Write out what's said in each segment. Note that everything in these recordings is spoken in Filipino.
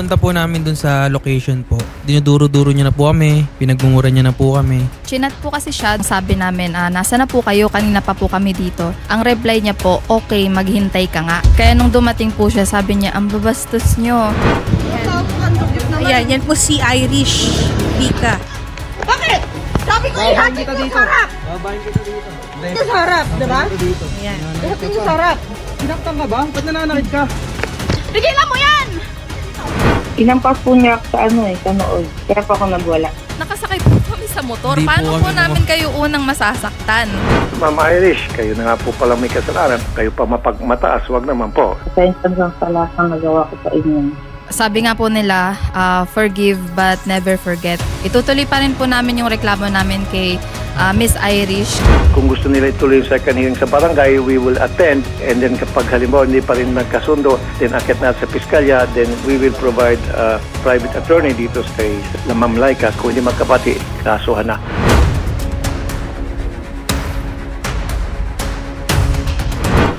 pagpunta po namin dun sa location po, dinuduro-duro niya na po kami, pinagmumura niya na po kami. Chinat po kasi siya, sabi namin, nasa na po kayo, kanina pa po kami dito. Ang reply niya po, okay, maghintay ka nga. Kaya nung dumating po siya, sabi niya, ang babastos nyo. Ayan, yan po si Irish Vika. Bakit? Sabi ko ihatid yung sarap. Babayin kita dito. Ito sa harap, diba? Ayan. Ihatid yung sarap. Sinaktan ka ba? Ba't nananakit ka? Tigilan mo yan! Inampas po niya ako sa sa nood. Kaya po ako nagwala. Nakasakay po kami sa motor. Hindi po Paano po kami namin kayo unang masasaktan? Ma'am Irish, kayo na nga po pala may kasalanan. Kayo pa mapagmataas, wag naman po. Pasensya lang sa lahat ng nagawa ko sa inyo. Sabi nga po nila, forgive but never forget. Itutuloy pa rin po namin yung reklamo namin kay Miss Irish. Kung gusto nila ituloy yung second hearing sa barangay, we will attend. And then kapag halimbawa hindi pa rin nagkasundo, then akit na sa piskalya, then we will provide a private attorney dito kay Ma'am Laika. Kung hindi magkapati, kasuhan na.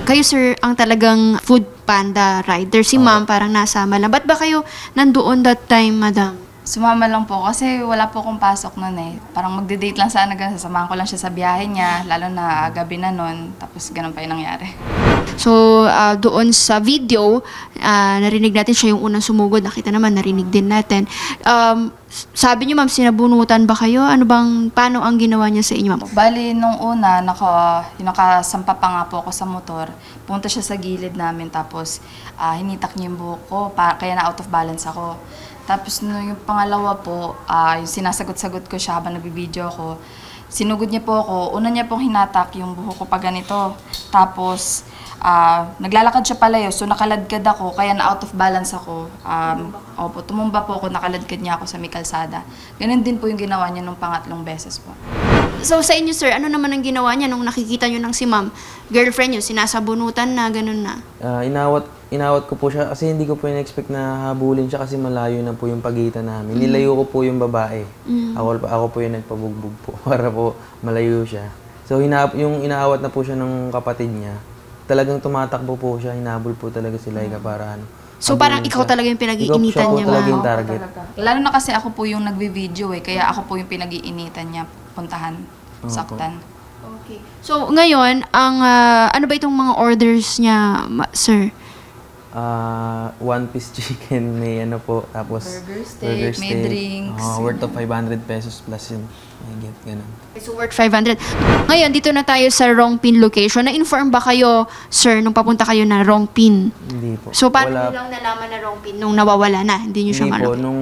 Kayo sir, ang talagang food panda rider. Si ma'am parang nasama lang. Ba't ba kayo nandoon that time, madam? Sumama lang po kasi wala po akong pasok nun eh. Parang magde-date lang sana, sasamahan ko lang siya sa biyahe niya, lalo na gabi na nun, tapos ganun pa yung nangyari. So, doon sa video, narinig natin siya yung unang sumugod. Nakita naman, narinig din natin. Sabi niyo, ma'am, sinabunutan ba kayo? Paano ang ginawa niya sa inyo, ma'am? Bali, nung una, nakasampa pa nga po ako sa motor. Punta siya sa gilid namin, tapos hinitak niya yung buhok ko, kaya na out of balance ako. Tapos yung pangalawa po, yung sinasagot-sagot ko siya habang nagbibideo ako, sinugod niya po ako. Una niya pong hinatak yung buhok ko pa ganito. Tapos, naglalakad siya palayo, so nakaladkad ako, kaya na out of balance ako. Tumumba po ako, nakaladkad niya ako sa may kalsada. Ganun din po yung ginawa niya nung pangatlong beses po. So, sa inyo, sir, ano naman ang ginawa niya nung nakikita niyo ng si ma'am? Girlfriend niyo, sinasabunutan na, ganun na? Inawat ko po siya kasi hindi ko po in-expect na habulin siya kasi malayo na po yung pagitan namin. Nilayo ko po yung babae. Ako po yung nagpabugbog po para po malayo siya. So, yung inaawat na po siya ng kapatid niya, talagang tumatakbo po siya, hinabol po talaga si Laika para ano. So, parang ikaw talaga yung pinag-iinitan niya, ma'am? Talaga yung Oo, target. talaga. Lalo na kasi ako po yung nagbi-video kaya ako po yung pinag-iinitan niya, puntahan, saktan. Okay. So, ngayon, ano ba itong mga orders niya, sir? One piece chicken, may ano po, tapos Burger steak, may drinks. Worth of 500 pesos plus yun. May ganun. So, worth 500. Ngayon, dito na tayo sa wrong pin location. Na-inform ba kayo, sir, nung papunta kayo na wrong pin? Hindi po. So, paano niyo lang nalaman na wrong pin nung nawawala na? Hindi niyo siya Hindi po, malapit? nung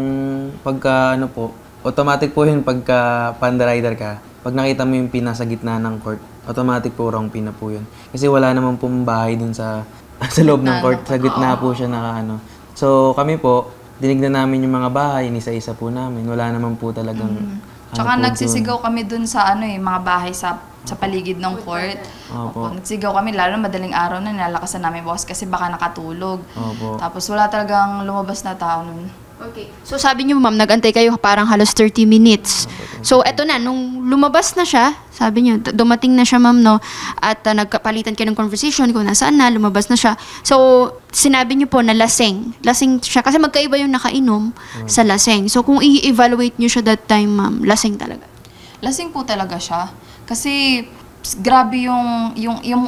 pagka ano po, automatic po yun pagka panda rider ka. Pag nakita mo yung pin nasa gitna ng court, automatic po wrong pin na po yun. Kasi wala naman pong bahay dun sa loob ng court, sa gitna po siya nakaano. So kami po, dinignan namin yung mga bahay, inisa-isa po namin. Wala naman po talagang Tsaka po nagsisigaw kami dun sa mga bahay sa paligid ng court. Opo. Nagsigaw kami, lalo na madaling araw na nilalakasan namin boss kasi baka nakatulog. Opo. Tapos wala talagang lumabas na tao nun. Okay. So, sabi niyo, ma'am, nag-antay kayo parang halos 30 minutes. So, eto na, nung lumabas na siya, sabi niyo, dumating na siya, ma'am, no? At nagkapalitan kayo ng conversation kung nasaan na, lumabas na siya. So, sinabi niyo po na lasing. Lasing siya. Kasi magkaiba yung nakainom sa lasing. So, kung i-evaluate niyo siya that time, ma'am, lasing talaga. Lasing po talaga siya. Kasi grabe yung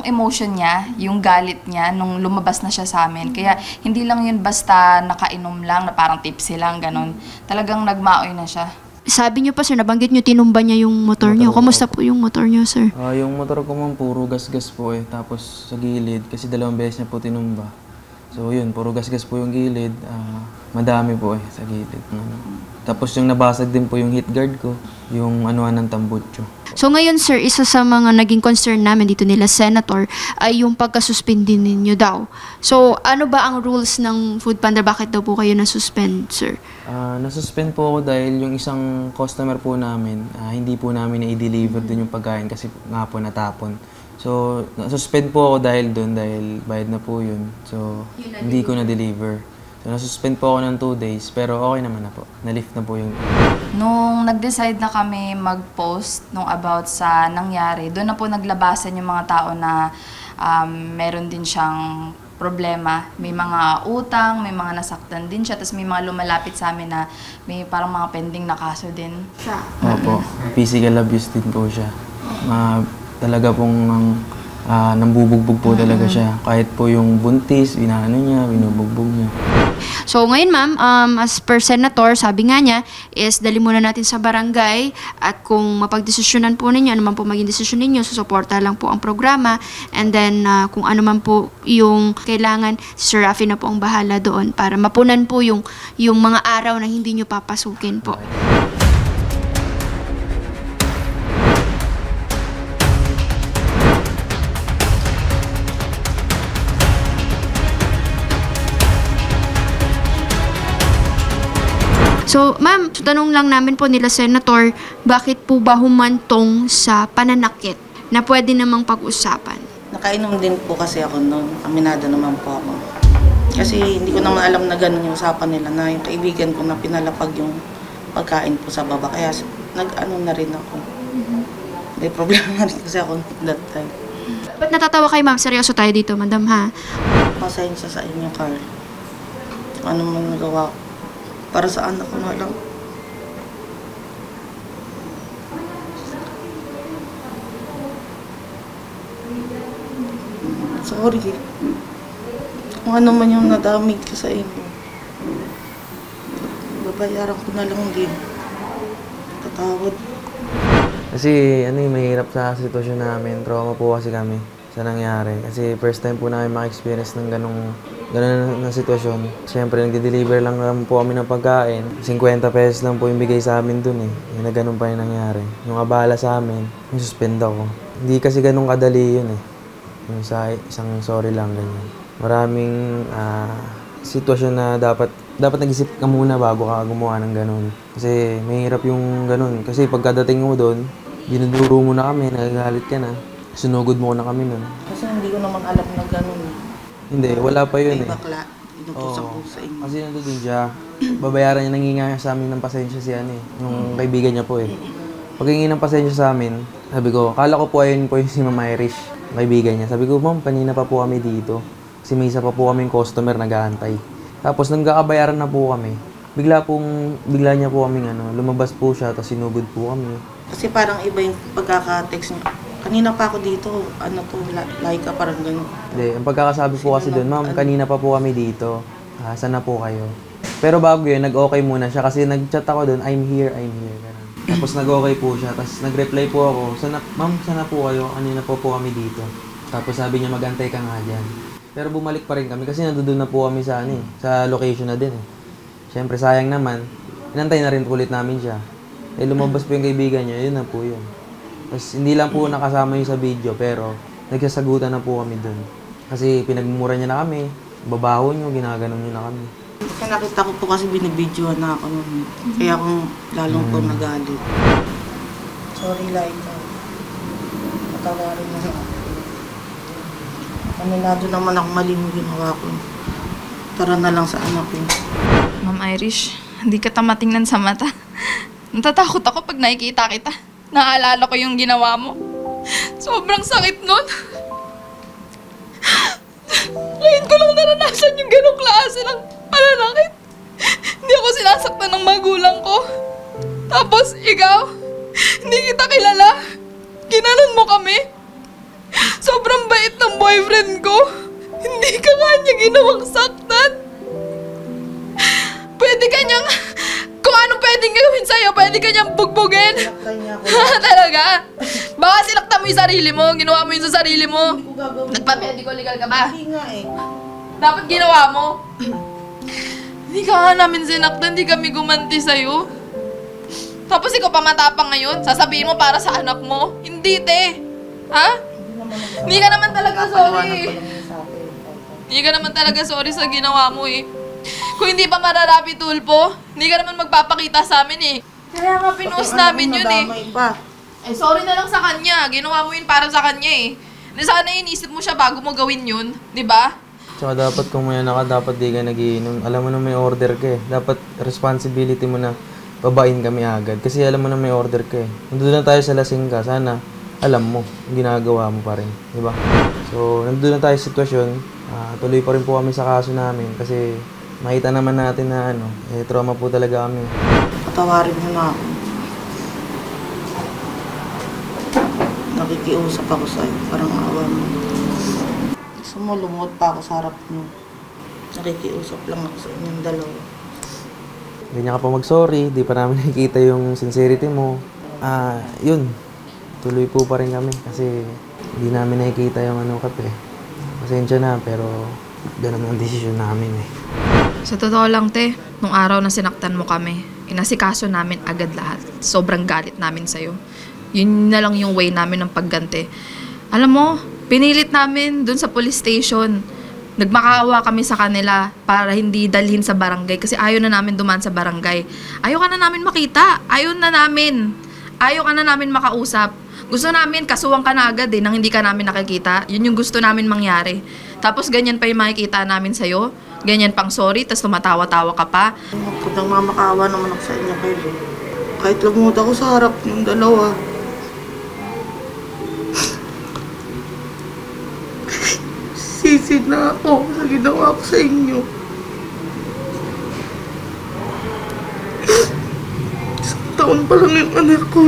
emotion niya, yung galit niya nung lumabas na siya sa amin. Kaya hindi lang yun basta nakainom lang, na parang tipsy lang, ganun. Talagang nagmaoy na siya. Sabi niyo pa, sir, nabanggit niyo, tinumba niya yung motor niyo. Kumusta po yung motor niyo, sir? Yung motor ko ma'am, puro gas-gas po Tapos sa gilid, kasi 2 beses niya po tinumba. So yun, puro gas-gas po yung gilid. Madami po sa gilid. Tapos yung nabasag din po yung heat guard ko, yung anuan ng tambutso. So ngayon, sir, isa sa mga naging concern namin dito nila, Senator, ay yung pagkasuspindi ninyo daw. So ano ba ang rules ng Food Panda? Bakit daw po kayo nasuspend, sir? Nasuspend po ako dahil yung isang customer po namin, hindi po namin na-deliver dun yung pagkain kasi nga po natapon. So, nasuspend po ako dahil doon, dahil bayad na po yun. So, hindi ko na-deliver. So, nasuspend po ako ng 2 days, pero okay naman na po. Na-lift na po yung... Nung nag-decide na kami mag-post nung about sa nangyari, doon na po naglabasan yung mga tao na meron din siyang problema. May mga utang, may mga nasaktan din siya, tapos may mga lumalapit sa amin na may parang mga pending na kaso din siya. Opo, physical abuse din po siya. Talaga pong nambubugbog po talaga siya. Kahit po yung buntis, binubugbog niya. So ngayon ma'am, as per senator, sabi nga niya is dali muna natin sa barangay at kung mapagdesisyonan po ninyo, ano man po maging desisyon ninyo, susuporta lang po ang programa and then kung ano man po yung kailangan, si Sir Rafi na po ang bahala doon para mapunan po yung mga araw na hindi nyo papasukin po. So, ma'am, tanong lang namin po nila Senator, bakit po ba humantong sa pananakit na pwede namang pag-usapan? Nakainom din po kasi ako noon. Aminado naman po ako. Kasi hindi ko naman alam na ganun yung usapan nila na yung kaibigan ko na pinalapag yung pagkain po sa baba. Kaya nag-ano na rin ako. May problema rin kasi ako that time. Ba't natatawa kayo, ma'am? Seryoso tayo dito, madam, ha? Pasensya sa inyo, Carl. Kung ano man nagawa ko. Para sa anak ko na lang. Sorry. Kung ano man yung nadamig ko sa inyo. Babayaran ko na lang din. Patawad. Kasi mahirap sa sitwasyon namin. Trauma po kasi kami sa nangyari. Kasi first time po namin maka-experience ng ganun na sitwasyon. Siyempre, nagde-deliver lang naman po kami ng pagkain. 50 pesos lang po yung bigay sa amin dun eh. Yung na ganun pa yung nangyari. Yung abala sa amin, yung suspend ako. Hindi kasi ganun kadali yun eh. Yung sa isang sorry lang, ganyan. Maraming sitwasyon na dapat nag-isip ka muna bago ka gumawa ng ganun. Kasi mahirap yung ganun. Kasi pagkadating mo doon, dinuduro mo na kami, nagagalit ka na. Sunugod mo na kami nun. Kasi hindi ko naman alam na ganun eh. Hindi, wala pa yun May eh. bakla. Inutusan ko sa inyo. Kasi nandun siya. Babayaran niya, nanginga sa amin ng pasensya siya yung kaibigan niya po eh. Paghingi ng pasensya sa amin, sabi ko, kala ko po ayun po yung si Ma'am Irish, kaibigan niya. Sabi ko, ma'am, kanina pa po kami dito. Kasi may isa pa po kaming customer nag-aantay. Tapos nagkakabayaran na po kami. Bigla niya po kaming lumabas po siya, tapos sinugod po kami. Kasi parang iba yung pagkaka-text niya. Kanina pa ako dito, like ka, parang gano'n. Hindi, ang pagkakasabi po kasi doon, ma'am, kanina pa po kami dito. Saan na po kayo? Pero bago yun, nag-okay muna siya kasi nag-chat ako doon, I'm here. Ganun. Tapos nag-okay po siya, tapos nag-reply po ako, ma'am, sana po kayo? Kanina po kami dito. Tapos sabi niya, mag-antay ka nga dyan. Pero bumalik pa rin kami kasi nandoon na po kami sa location na din eh. Siyempre, sayang naman, inantay na rin ulit namin siya. Lumabas po yung kaibigan niya, yun na po yun. Tapos hindi lang po nakasama yung sa video, pero nagsasagutan na po kami doon. Kasi pinagmumura niya na kami, babaho niyo, ginaganon niyo na kami. Kaya nakita ko po kasi binibidyoan na ako noon. Kaya akong lalong po nagalit. Sorry, Laika. Patawarin mo na ako. Aminado naman ako mali yung ginawa ko. Tara na lang sa anak ko. Ma'am Irish, hindi ka tamatingnan sa mata. Natatakot ako pag nakikita kita. Naalala ko yung ginawa mo. Sobrang sakit nun. Ngayon ko lang naranasan yung ganong klase ng pananakit. Hindi ako sinasaktan ng magulang ko. Tapos ikaw, hindi kita kilala. Ginanon mo kami. Sobrang bait ng boyfriend ko. Hindi ka kanya ginawang saktan. Pwede ka niyang... Kung anong pwedeng gawin sa'yo, pwede ka niyang bugbugin. Talaga? Baka sinaktan mo yung sarili mo, ginawa mo yun sa sarili mo. Nagpa-medical legal ka ba? Hindi nga eh. Dapat ginawa mo. Hindi ka nga namin sinaktan, hindi kami gumanti sa'yo. Tapos ikaw pa matapang ngayon, sasabihin mo para sa anak mo. Hindi, te. Ha? Hindi ka naman talaga sorry. Hindi ka naman talaga sorry sa ginawa mo eh. Kung hindi pa mararapi tulpo, hindi ka naman magpapakita sa amin eh. Kaya nga pinost namin yun eh. Eh sorry na lang sa kanya. Ginawa mo yun para sa kanya eh. Sana inisip mo siya bago mo gawin yun. Di ba? Tsaka dapat kung may anak ka, dapat di ka nagiinom. Alam mo na may order ka eh. Dapat responsibility mo na babain kami agad. Kasi alam mo na may order ka eh. Nandun na tayo sa lasing ka. Sana alam mo, ginagawa mo pa rin. Di ba? So, nandun na tayo sa sitwasyon. Tuloy pa rin po kami sa kaso namin kasi makita naman natin na trauma po talaga kami. Patawarin mo na ako. Nakikiusap ako sa'yo, parang awa mo. Gusto mo, lumuot pa ako sa harap mo. Nakikiusap lang ako sa inyong dalawa. Ganyan ka pa mag-sorry, di pa namin nakikita yung sincerity mo. Yun, tuloy po pa rin kami kasi hindi namin nakikita yung Pasensya na, pero ganun ang desisyon namin eh. Sa totoo lang, te, nung araw na sinaktan mo kami, inasikaso namin agad lahat. Sobrang galit namin sa'yo. Yun na lang yung way namin ng pagganti. Alam mo, pinilit namin dun sa police station. Nagmakaawa kami sa kanila para hindi dalhin sa barangay kasi ayaw na namin dumaan sa barangay. Ayaw ka na namin makita. Ayaw ka na namin makausap. Gusto namin kasuwang ka na agad nang hindi ka namin nakikita. Yun yung gusto namin mangyari. Tapos ganyan pa yung makikita namin sa'yo. Ganyan pang sorry, tapos tumatawa-tawa ka pa. Magpudang mamakaawa naman ako sa inyo kayo. Kahit lumut ako sa harap ng dalawa. Sisi na ako sa ginawa ko sa inyo. Isang taon pa lang yung anak ko.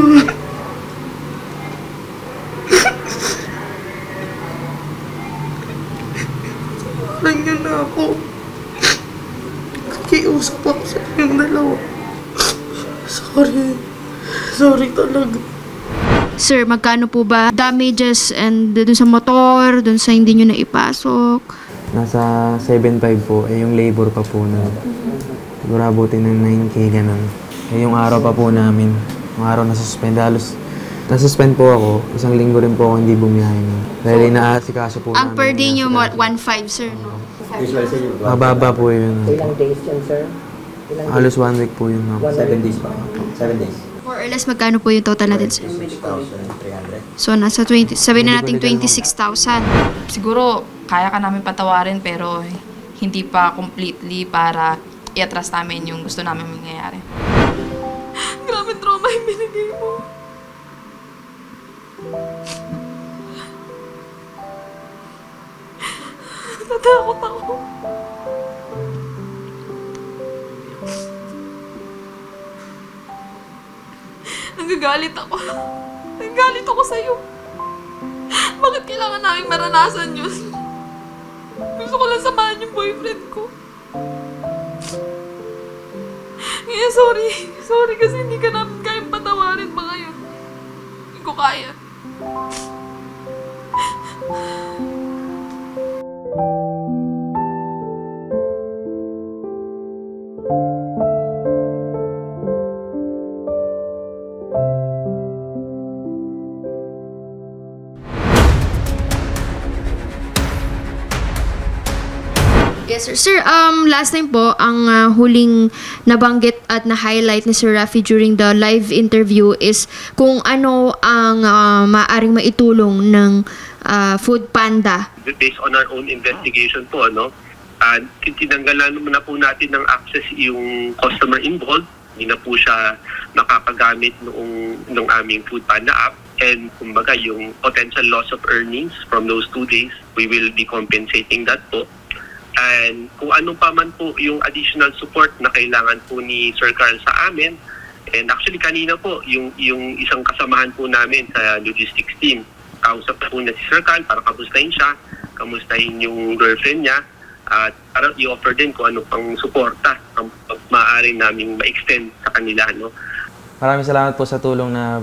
Parang yun na ako. Nakikiusap ako sa inyong dalawa. Sorry talaga. Sir, magkano po ba damages and dun sa motor, dun sa hindi nyo na ipasok? Nasa 7.5 po, yung labor pa po na siguro abutin ng 9K ganun. Yung araw pa po namin, yung araw na-suspend, halos na-suspend po ako, isang linggo rin po ako hindi bumiyahin. Dahil inaasikaso po Ang per day nyo, 1.5, sir, no? Mababa po yun. Ilang days yun, sir? Halos 1 week po yun. 7 days pa. 7 days. More or less, magkano po yung total natin, sir? 6,300. So, nasa 20, sabihin na natin 26,000. Siguro, kaya ka namin patawarin pero hindi pa completely para i-atras namin yung gusto namin mangyayari. Grabe trauma yung binigay mo. Natakot ako. Nagagalit ako. Nagagalit ako sa'yo. Bakit kailangan namin maranasan yun? Gusto ko lang samahan yung boyfriend ko. Kaya sorry. Sorry kasi hindi ka namin kayang patawarin ba ngayon. Hindi ko kaya. Yes, sir. Sir, last time po, ang huling nabanggit at na-highlight ni Sir Raffy during the live interview is kung ano ang maaaring maitulong ng Food Panda. Based on our own investigation po, tinanggalan na po natin ng access yung customer involved. Hindi na po siya makapagamit nung aming Food Panda app. And kumbaga, yung potential loss of earnings from those 2 days, we will be compensating that po. And kung ano pa man po yung additional support na kailangan po ni Sir Carl sa amin, and actually kanina po, yung isang kasamahan po namin sa logistics team, kausap po niya si Sir Carl para kamustahin siya, kamustahin yung girlfriend niya, at para i-offer din kung ano pang suporta ang maaari naming ma-extend sa kanila. Maraming salamat po sa tulong na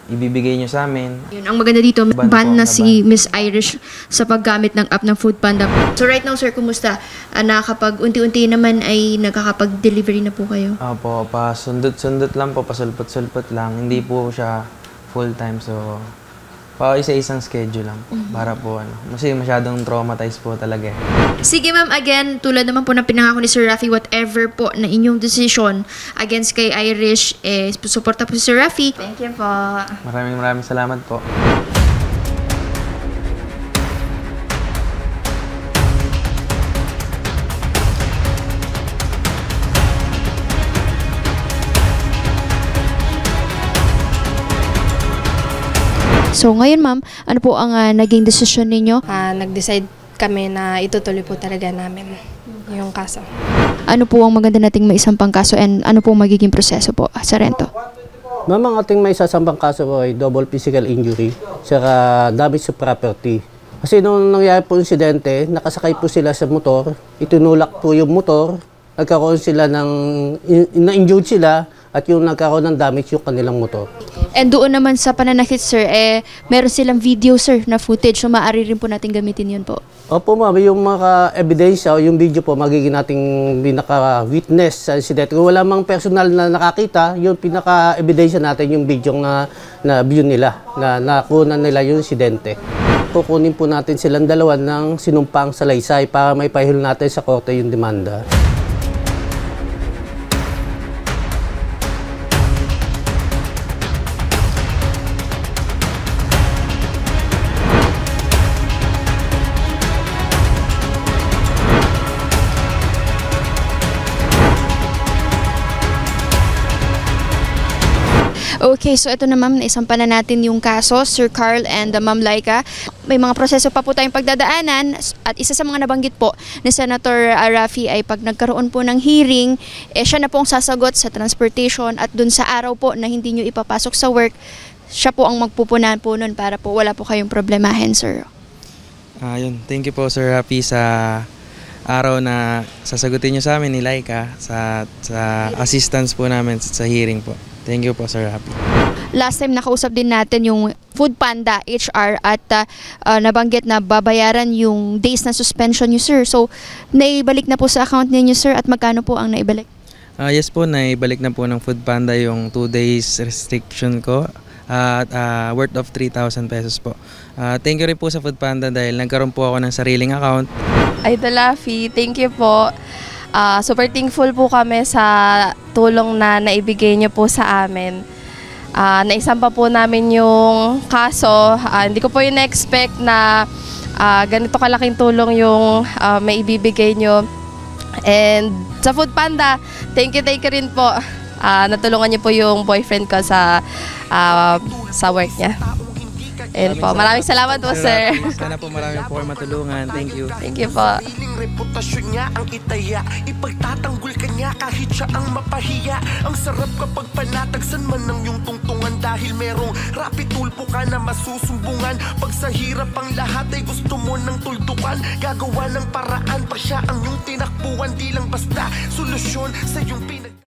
ibibigay nyo sa amin. Yun, ang maganda dito, ban na si Miss Irish sa paggamit ng app ng Food Panda. So right now, sir, kumusta? Nakakapag unti-unti naman ay nakakapag-delivery na po kayo? Opo, sundot-sundot lang po, pasulpot-sulpot lang. Hindi po siya full-time, so pa isa-isang schedule lang po. Para po kasi masyadong traumatized po talaga eh. Sige ma'am, again, tulad naman po na pinangako ni Sir Raffy, whatever po na inyong decision against kay Irish, suporta po si Sir Raffy. Thank you po. Maraming salamat po. So ngayon ma'am, ano po ang naging desisyon ninyo? Nag-decide kami na itutuloy po talaga namin yung kaso. Ano po ang maganda nating maisampang kaso and ano po magiging proseso po sa Rento? Ma'am, ang ating may sasampang kaso po ay double physical injury saka damage to property. Kasi nung nangyari po insidente, nakasakay po sila sa motor, itinulak po yung motor, nagkaroon sila na-injured sila at yung nagkaroon ng damage yung kanilang motor. And doon naman sa pananakit, sir, meron silang video, sir, na footage. So maaari rin po natin gamitin yun po. Opo, ma'am, yung mga ebidensya o yung video po, magiging nating pinaka-witness sa incident. Kung wala mang personal na nakakita, yung pinaka-ebidensya natin yung video na view nila, na nakunan nila yung insidente. Kukunin po natin silang dalawa ng sinumpang salaysay para may pahil natin sa korte yung demanda. Okay, so ito na ma'am, naisampa na natin yung kaso, Sir Carl and Ma'am Laika. May mga proseso pa po tayong pagdadaanan at isa sa mga nabanggit po ni Senator Raffy ay pag nagkaroon po ng hearing, siya na po ang sasagot sa transportation at dun sa araw po na hindi nyo ipapasok sa work, siya po ang magpupunan po nun para po wala po kayong problemahin, sir. Yun. Thank you po, Sir Raffy, sa araw na sasagutin nyo sa amin ni Laika sa assistance po namin sa hearing po. Thank you po, Sir Raffy. Last time nakausap din natin yung Food Panda HR at nabanggit na babayaran yung days na suspension nyo, sir. So, naibalik na po sa account ninyo, sir, at magkano po ang naibalik? Yes po, naibalik na po ng Food Panda yung 2 days restriction ko at worth of 3,000 pesos po. Thank you rin po sa Food Panda dahil nagkaroon po ako ng sariling account. Idol Raffy, thank you po. Super thankful po kami sa tulong na naibigay niyo po sa amin. Naisampa po namin yung kaso. Hindi ko po yung na-expect na ganito kalaking tulong yung may ibibigay niyo. And sa Food Panda, thank you rin po. Natulungan niyo po yung boyfriend ko sa work niya. And po, maraming salamat po, sir. Sana po marami po kayo matulungan. Thank you. Thank you po. Reputasyon niya ang itaya, ipagtatanggol ka niya kahit siya ang mapahiya. Ang sarap kapag panatagsan man ng iyong tungtungan dahil merong Raffy Tulfo ka na masusumbungan. Pag sa hirap ang lahat ay gusto mo ng tuldukan, gagawa ng paraan pa siya ang iyong tinakbuhan. Di lang basta solusyon sa iyong